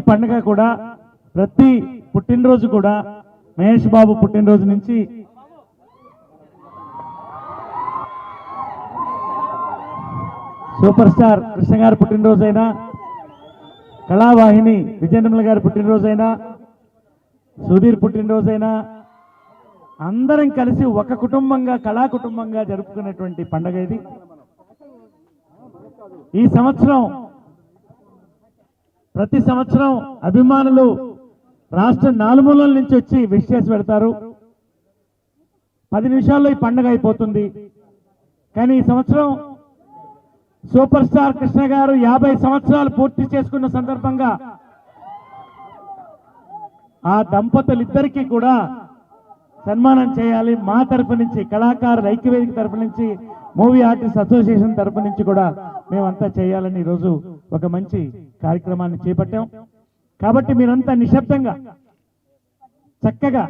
పండుగ కూడా ప్రతి పుట్టినరోజు కూడా మహేష్ బాబు పుట్టినరోజు నుంచి సూపర్ స్టార్ కృష్ణ గారి పుట్టినరోజైనా, కళావాహిని విజయనిర్మల గారి పుట్టినరోజైనా, సుధీర్ పుట్టినరోజైనా అందరం కలిసి ఒక కుటుంబంగా కళా కుటుంబంగా జరుపుకునేటువంటి పండుగ ఇది. ఈ సంవత్సరం ప్రతి సంవత్సరం అభిమానులు రాష్ట్ర నాలుమూలల నుంచి వచ్చి విష్ చేసి పెడతారు. 10 నిమిషాల్లో ఈ పండుగ అయిపోతుంది. కానీ ఈ సంవత్సరం సూపర్ స్టార్ కృష్ణ గారు 50 సంవత్సరాలు పూర్తి చేసుకున్న సందర్భంగా ఆ దంపతులిద్దరికీ కూడా సన్మానం చేయాలి. మా తరఫు నుంచి, కళాకారుల ఐక్యవేదిక తరఫు నుంచి, మూవీ ఆర్టిస్ట్ అసోసియేషన్ తరఫు నుంచి కూడా మేమంతా చేయాలని ఈరోజు ఒక మంచి కార్యక్రమాన్ని చేపట్టాం. కాబట్టి మీరంతా నిశ్శబ్దంగా చక్కగా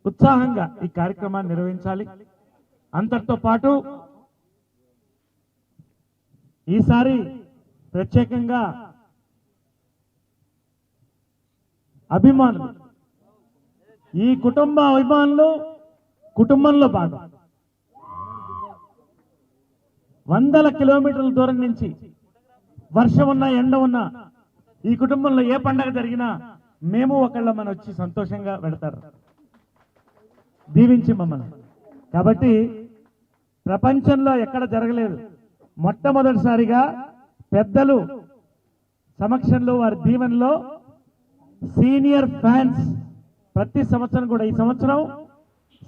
ఉత్సాహంగా ఈ కార్యక్రమాన్ని నిర్వహించాలి. అంతటితో పాటు ఈసారి ప్రత్యేకంగా అభిమానులు, ఈ కుటుంబ అభిమానులు కుటుంబంలో భాగం. 100 కిలోమీటర్ల దూరం నుంచి వర్షం ఉన్నా ఎండ ఉన్నా ఈ కుటుంబంలో ఏ పండగ జరిగినా మేము ఒకళ్ళ మన వచ్చి సంతోషంగా పెడతారు, దీవించి మమ్మల్ని. కాబట్టి ప్రపంచంలో ఎక్కడ జరగలేదు, మొట్టమొదటిసారిగా పెద్దలు సమక్షంలో వారి దీవెనలో సీనియర్ ఫ్యాన్స్ ప్రతి సంవత్సరం కూడా ఈ సంవత్సరం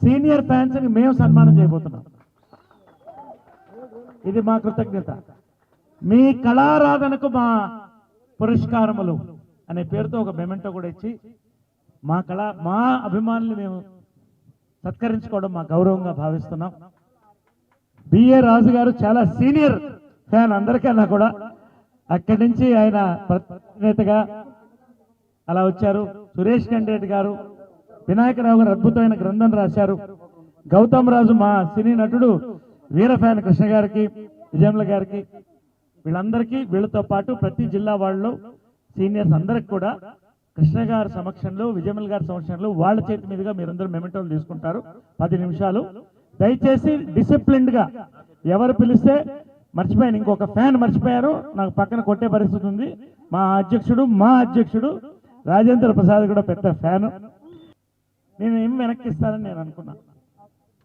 సీనియర్ ఫ్యాన్స్ ని మేము సన్మానం చేయబోతున్నాం. ఇది మా కృతజ్ఞత. మీ కళారాధనకు మా పురస్కారములు అనే పేరుతో ఒక మెమెంటో కూడా ఇచ్చి మా అభిమానులు మేము సత్కరించుకోవడం మా గౌరవంగా భావిస్తున్నాం. బిఏ రాజు గారు చాలా సీనియర్ ఫ్యాన్ అందరికన్నా కూడా. అక్కడి నుంచి ఆయన ప్రతినేతగా అలా వచ్చారు. సురేష్ కండేటి గారు, వినాయకరావు గారు అద్భుతమైన గ్రంథం రాశారు. గౌతమ్ రాజు మా సినీ నటుడు వీర ఫ్యాన్ కృష్ణ గారికి, విజయమ్ల గారికి, వీళ్ళందరికీ, వీళ్ళతో పాటు ప్రతి జిల్లా వాళ్ళు సీనియర్స్ అందరికి కూడా కృష్ణ గారి సమక్షంలో, విజయమ్ల గారి సమక్షంలో వాళ్ళ చేతి మీదుగా మీరందరూ మెమెంటోలు తీసుకుంటారు. 10 నిమిషాలు దయచేసి డిసిప్లిన్డ్ గా ఎవరు పిలిస్తే మర్చిపోయాను, ఇంకొక ఫ్యాన్ మర్చిపోయారు, నాకు పక్కన కొట్టే పరిస్థితి ఉంది. మా అధ్యక్షుడు రాజేంద్ర ప్రసాద్ కూడా పెద్ద ఫ్యాను. నేను ఏం వెనక్కిస్తానని నేను అనుకున్నా,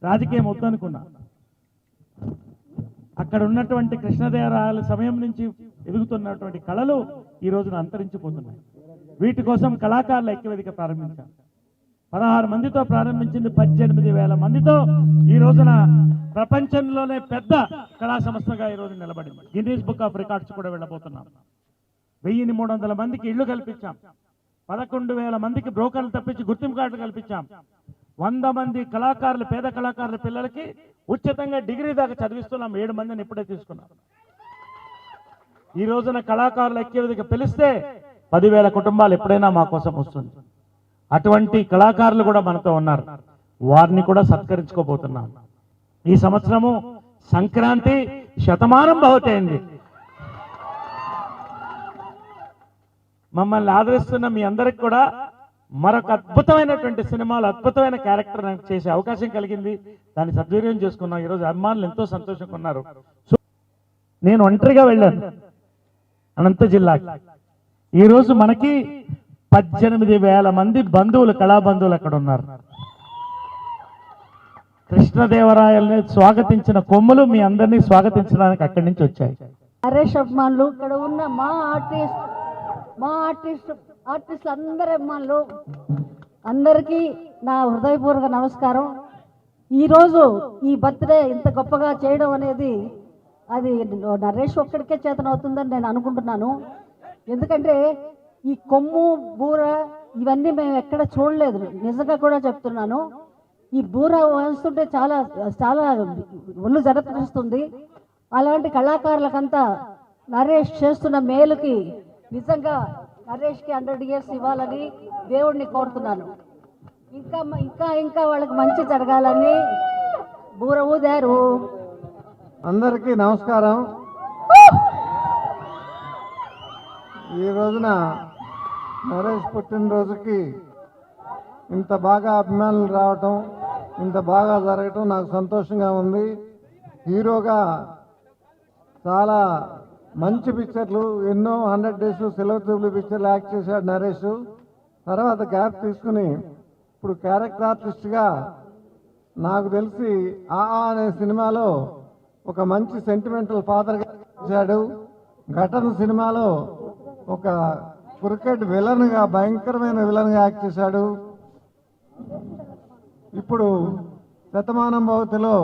రాజకీయం వద్దనుకున్నా. అక్కడ ఉన్నటువంటి కృష్ణదేవరాయల సమయం నుంచి ఎదుగుతున్నటువంటి కళలు ఈ రోజున అంతరించిపోతున్నాయి. వీటి కోసం కళాకారుల ఐక్యవేదిక ప్రారంభించాం. 16 మందితో ప్రారంభించింది 18,000 మందితో ఈ రోజున ప్రపంచంలోనే పెద్ద కళా సంస్థగా ఈ రోజు నిలబడింది. గిన్నీస్ బుక్ ఆఫ్ రికార్డ్స్ కూడా వెళ్ళబోతున్నాం. 1,300 మందికి ఇళ్లు కల్పించాం. 11,000 మందికి బ్రోకర్లు తప్పించి గుర్తింపు కార్డులు కల్పించాం. 100 మంది కళాకారులు, పేద కళాకారుల పిల్లలకి ఉచితంగా డిగ్రీ దాకా చదివిస్తున్నాం. 7 మందిని ఇప్పుడే తీసుకున్నాం. ఈ రోజున కళాకారుల ఐక్యవేదిక పిలిస్తే 10,000 కుటుంబాలు ఎప్పుడైనా మా కోసం వస్తుంది. అటువంటి కళాకారులు కూడా మనతో ఉన్నారు. వారిని కూడా సత్కరించుకోబోతున్నాం. ఈ సంవత్సరము సంక్రాంతి శతమానం భవతైంది. మమ్మల్ని ఆదరిస్తున్న మీ అందరికి కూడా మరొక అద్భుతమైనటువంటి సినిమాలు, అద్భుతమైన క్యారెక్టర్ నాకు చేసే అవకాశం కలిగింది. దాన్ని సద్వినియోగం చేసుకున్నాం. ఈరోజు అభిమానులు ఎంతో సంతోషంగా ఉన్నారు. నేను ఒంటరిగా వెళ్ళాను అనంత జిల్లాకి. ఈరోజు మనకి 18,000 మంది బంధువులు, కళా బంధువులు అక్కడ ఉన్నారు. కృష్ణదేవరాయల్ని స్వాగతించిన కొమ్ములు మీ అందరినీ స్వాగతించడానికి అక్కడి నుంచి వచ్చాయి. నరేష్ అభిమానులు, ఇక్కడ ఉన్న మా ఆర్టిస్ట్ అందరి అభిమానులు అందరికీ నా హృదయపూర్వక నమస్కారం. ఈరోజు ఈ బర్త్డే ఇంత గొప్పగా చేయడం అనేది అది నరేష్ ఒక్కడికే చేతనవుతుందని నేను అనుకుంటున్నాను. ఎందుకంటే ఈ కొమ్ము, బూర ఇవన్నీ మేము ఎక్కడ చూడలేదు. నిజంగా కూడా చెప్తున్నాను. ఈ బూర వేస్తుంటే చాలా చాలా ఒళ్ళు జరపరిస్తుంది. అలాంటి కళాకారులకంతా నరేష్ చేస్తున్న మేలుకి నిజంగా నరేష్కి 100 years ఇవ్వాలని దేవుడిని కోరుతున్నాను. ఇంకా ఇంకా ఇంకా వాళ్ళకి మంచి జరగాలని బూర ఊదారు. అందరికీ నమస్కారం. ఈ రోజున నరేష్ పుట్టినరోజుకి ఇంత బాగా అభిమానులు రావటం, ఇంత బాగా జరగటం నాకు సంతోషంగా ఉంది. హీరోగా చాలా మంచి పిక్చర్లు, ఎన్నో 100 డేస్ సిల్వర్ జూబ్లీ పిక్చర్లు యాక్ట్ చేశాడు నరేష్. తర్వాత గ్యాప్ తీసుకుని ఇప్పుడు క్యారెక్టర్ ఆర్టిస్ట్గా నాకు తెలిసి ఆ అనే సినిమాలో ఒక మంచి సెంటిమెంటల్ ఫాదర్గా చేశాడు. ఘటన సినిమాలో ఒక క్రికెట్ విలన్గా, భయంకరమైన విలన్గా యాక్ట్ చేశాడు. ఇప్పుడు శతమానం భవతిలో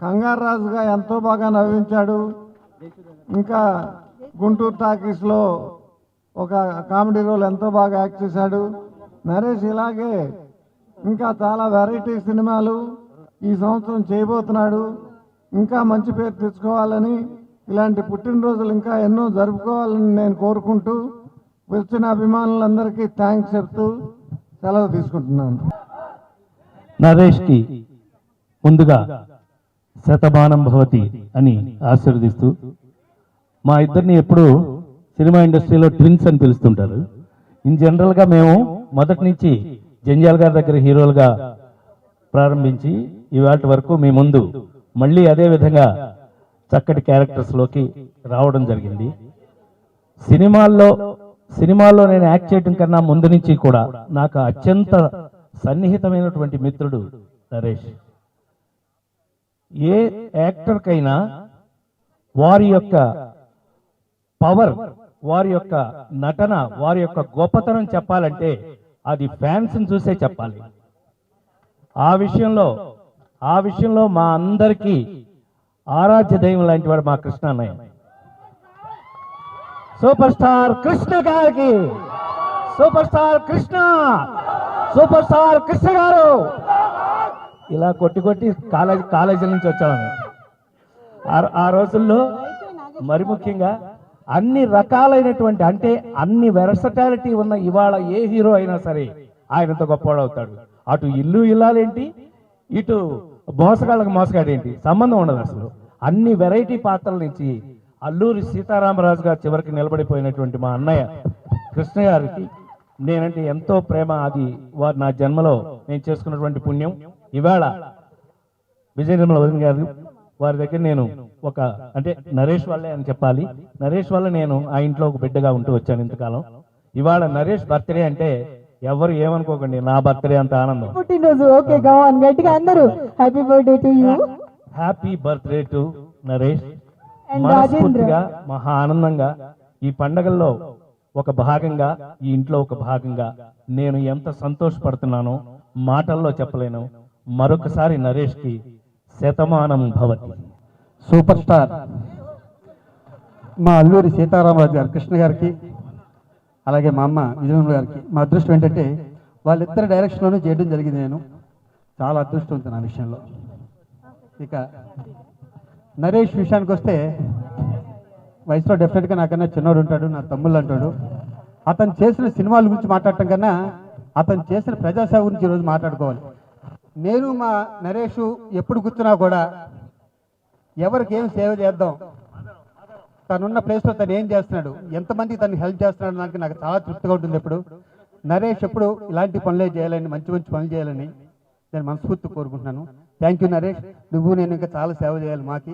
కంగారు రాజుగా ఎంతో బాగా నవ్వించాడు. ఇంకా గుంటూరు టాకీస్లో ఒక కామెడీ రోల్ ఎంతో బాగా యాక్ట్ చేశాడు నరేష్. ఇలాగే ఇంకా చాలా వెరైటీ సినిమాలు ఈ సంవత్సరం చేయబోతున్నాడు. ఇంకా మంచి పేరు తెచ్చుకోవాలని, ఇలాంటి పుట్టినరోజులు ఇంకా ఎన్నో జరుపుకోవాలని నేను కోరుకుంటూ వచ్చిన అభిమానులందరికీ థ్యాంక్స్ చెప్తూ సెలవు తీసుకుంటున్నాను. నరేష్కి ముందుగా శతమానం భవతి అని ఆశీర్వదిస్తూ, మా ఇద్దరిని ఎప్పుడు సినిమా ఇండస్ట్రీలో ట్విన్స్ అని పిలుస్తుంటారు. ఇన్ జనరల్గా మేము మొదటి నుంచి జంజాల్ గారి దగ్గర హీరోలుగా ప్రారంభించి ఇవాటి వరకు మీ ముందు మళ్ళీ అదే విధంగా చక్కటి క్యారెక్టర్స్లోకి రావడం జరిగింది. సినిమాల్లో నేను యాక్ట్ చేయడం కన్నా ముందు నుంచి కూడా నాకు అత్యంత సన్నిహితమైనటువంటి మిత్రుడు నరేష్. ఏ యాక్టర్కైనా వారి యొక్క పవర్, వారి యొక్క నటన, వారి యొక్క గొప్పతనం చెప్పాలంటే అది ఫ్యాన్స్ని చూసే చెప్పాలి. ఆ విషయంలో మా అందరికీ ఆరాధ్య దైవం లాంటి వాడు మా కృష్ణ అన్నయ్య. సూపర్ స్టార్ కృష్ణ గారికి, super star Krishna, super star Krishna గారు ఇలా కొట్టి కాలేజీల నుంచి వచ్చామని. ఆ రోజుల్లో మరి ముఖ్యంగా అన్ని రకాలైనటువంటి, అంటే అన్ని వెర్సటాలిటీ ఉన్న ఇవాళ ఏ హీరో అయినా సరే ఆయనంత గొప్పవాడు అవుతాడు. అటు ఇల్లు ఇల్లాలేంటి, ఇటు మోసగాళ్ళకి మోసగాడేంటి, సంబంధం ఉండదు అసలు. అన్ని వెరైటీ పాత్రల నుంచి అల్లూరి సీతారామరాజు గారు చివరికి నిలబడిపోయినటువంటి మా అన్నయ్య కృష్ణ గారికి నేనంటే ఎంతో ప్రేమ. అది వారు నా జన్మలో నేను చేసుకున్నటువంటి పుణ్యం. ఇవాళ విజయ నిర్మల వదిన గారు వారి దగ్గర నేను అంటే నరేష్ వల్లే అని చెప్పాలి. నరేష్ వల్ల నేను ఆ ఇంట్లో ఒక బిడ్డగా ఉంటూ వచ్చాను ఇంతకాలం. ఇవాళ నరేష్ బర్త్డే అంటే ఎవరు ఏమనుకోకండి, నా బర్త్డే అంత ఆనందం. పుట్టినరోజు ఓకే గట్టిగా అందరూ happy birthday to you. Happy birthday to Naresh. మనస్ఫూర్తిగా మహా ఆనందంగా ఈ పండగల్లో ఒక భాగంగా, ఈ ఇంట్లో ఒక భాగంగా నేను ఎంత సంతోషపడుతున్నానో మాటల్లో చెప్పలేను. మరొకసారి నరేష్కి శతమానం భవతి. సూపర్ స్టార్ మా అల్లూరి సీతారామరాజు గారు కృష్ణ గారికి, అలాగే మా అమ్మ విజయనగరం గారికి మా అదృష్టం ఏంటంటే వాళ్ళిద్దరి డైరెక్షన్లోనే చేయడం జరిగింది. నేను చాలా అదృష్టవంతున్నా ఆ విషయంలో. ఇక నరేష్ విషయానికి వస్తే వయసులో డెఫినెట్గా నాకన్నా చిన్నోడు ఉంటాడు, నా తమ్ముళ్ళు అంటాడు. అతను చేసిన సినిమాల గురించి మాట్లాడటం కన్నా అతను చేసిన ప్రజాసేవ గురించి ఈరోజు మాట్లాడుకోవాలి. నేను మా నరేష్ ఎప్పుడు కూర్చున్నా కూడా ఎవరికి ఏం సేవ చేద్దాం, తనున్న ప్లేస్లో తను ఏం చేస్తున్నాడు, ఎంతమంది తను హెల్ప్ చేస్తున్నాడు నాకు చాలా తృప్తిగా ఉంటుంది. ఎప్పుడు నరేష్ ఎప్పుడు ఇలాంటి పనులే చేయాలని, మంచి మంచి పనులు చేయాలని నేను మనస్ఫూర్తి కోరుకుంటున్నాను. Thank you Naresh. నువ్వు నేను ఇంకా చాలా సేవ చేయాలి మాకి.